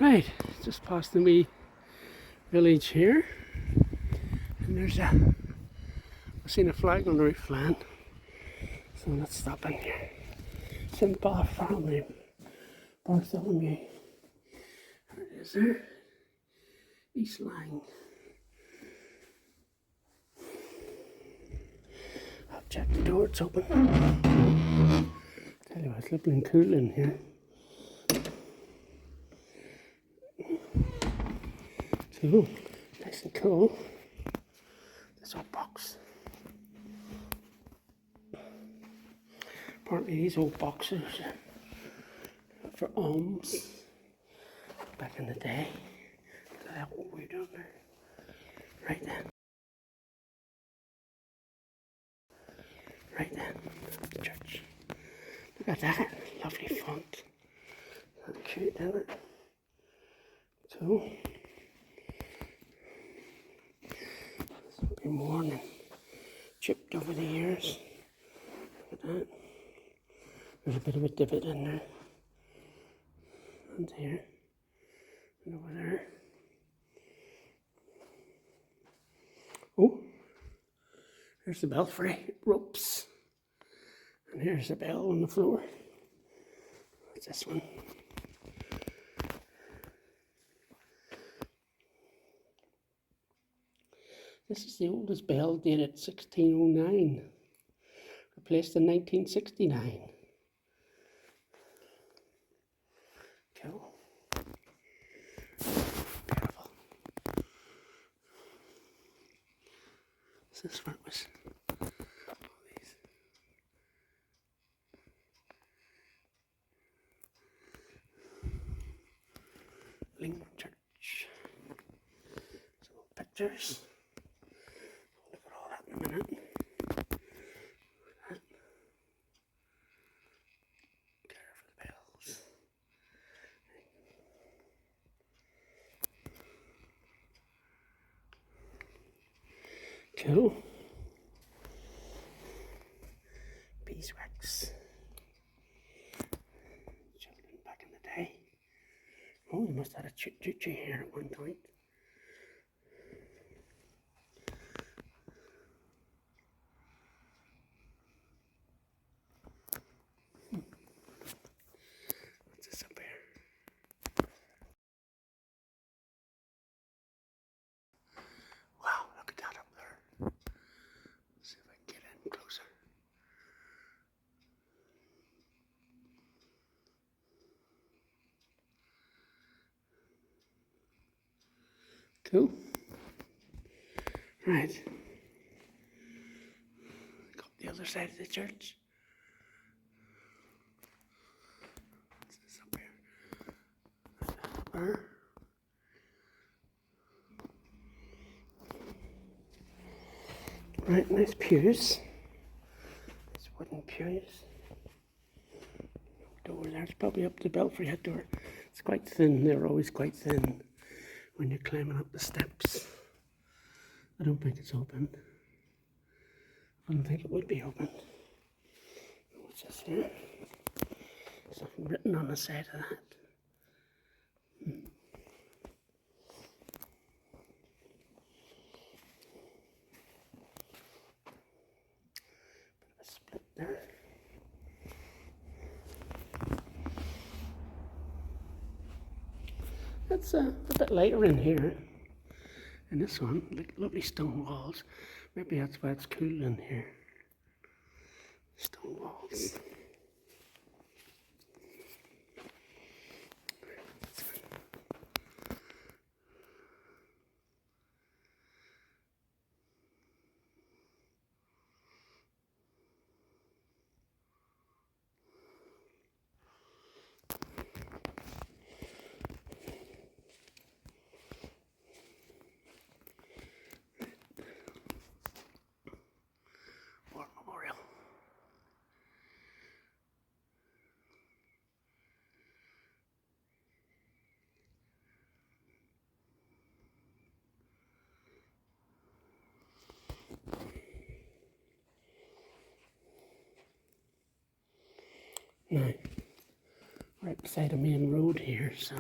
Right, just past the wee village here, and there's I've seen a flag on the roof flying, so let's stop in here. It's in Bartholomew. There it is there. East Lyng. I'll check the door, it's open. Tell you what, it's looking cool in here. So, nice and cool. This old box. Apparently these old boxes for alms back in the day. Look at that, what we're doing there. Right then. Right then, the church. Look at that, lovely font. That's cute, isn't it? So, it's been worn and chipped over the years. Look at that. There's a bit of a divot in there. And here. And over there. Oh, there's the belfry ropes. And here's the bell on the floor. What's this one? This is the oldest bell, dated 1609, replaced in 1969. Cool. Beautiful. Is this where it was? All these. Lyng Church. Some pictures. Look at all that in a minute. Care for the bells. Cool. Beeswax. Children back in the day. Oh, they must have had a choo-choo here at one point. What's this up here? Wow, look at that up there. Let's see if I can get in closer. Cool. Right. Got the other side of the church. What's this up here? There. Right, nice pews. Nice wooden pews. Door there, it's probably up the belfry head door. It's quite thin, they're always quite thin when you're climbing up the steps. I don't think it's open. I don't think it would be open. What's this here? Something written on the side of that. Bit of a split there. It's a bit lighter in here. And this one, like lovely stone walls. Maybe that's why it's cool in here. Stone walls. War Memorial. Now, right beside a main road here, so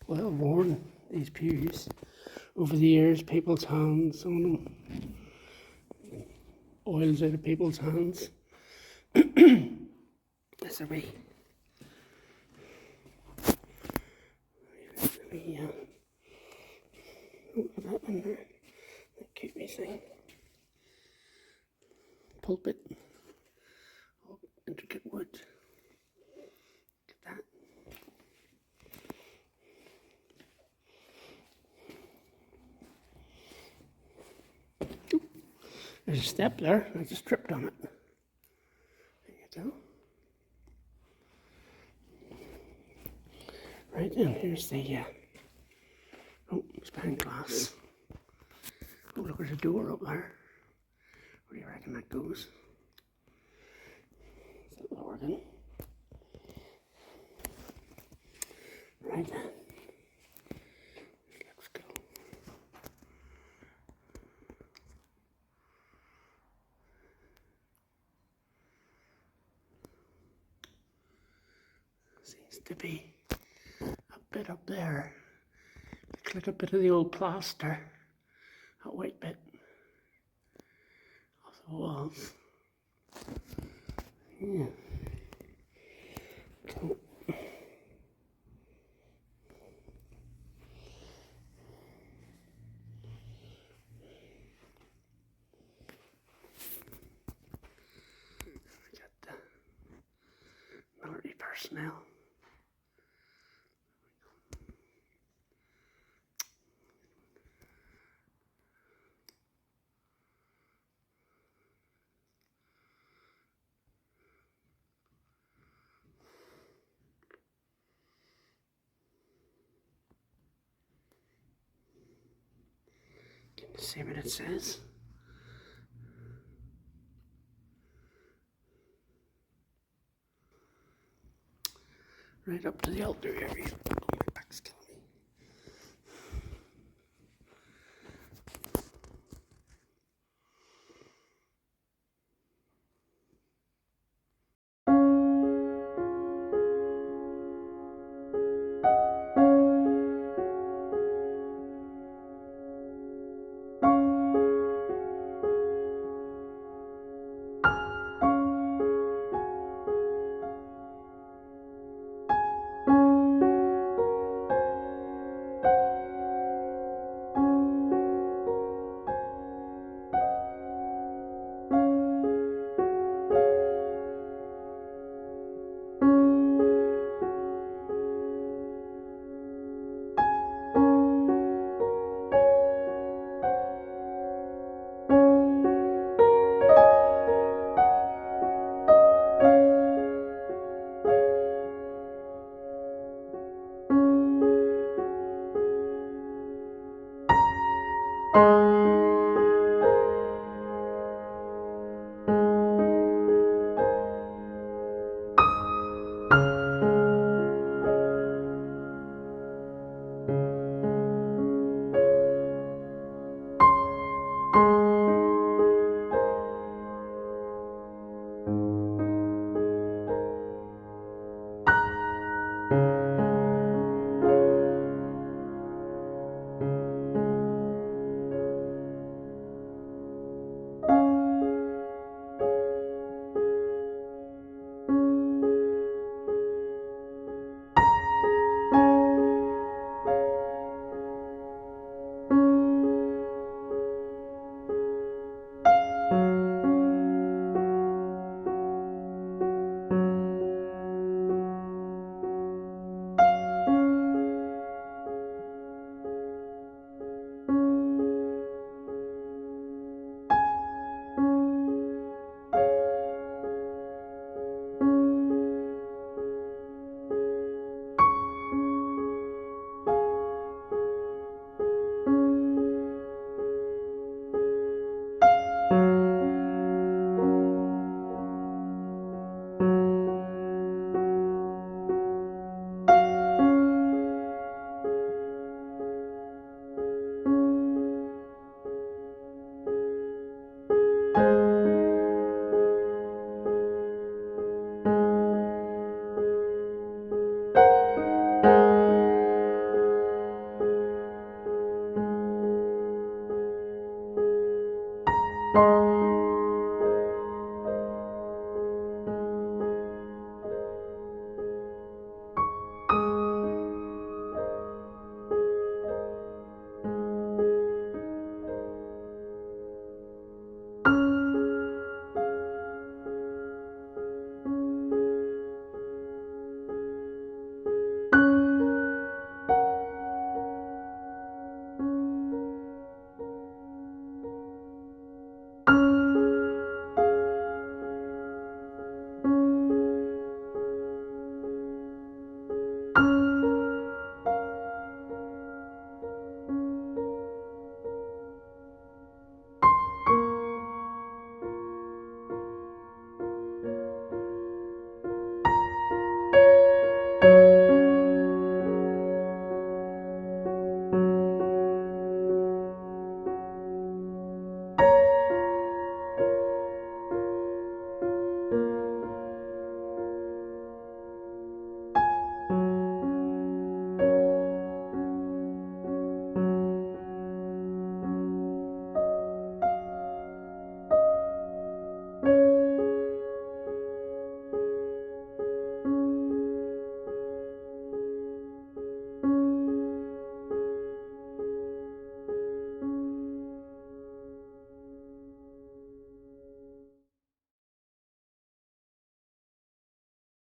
well worn, these pews. Over the years, people's hands on them. Oils out of people's hands. There's a wee that one there. That cute wee thing. Pulpit. All intricate wood. Look at that. Ooh, there's a step there. I just tripped on it. There you go. Right, and here's the oh, it's behind glass. Oh, look, there's a door up there. Where do you reckon that goes? Is that the organ? Right then. Let's go. Seems to be a bit up there. Looks like a bit of the old plaster. That white bit of the walls. Yeah. So, we got the military personnel. Can you see what it says? Right up to the altar area.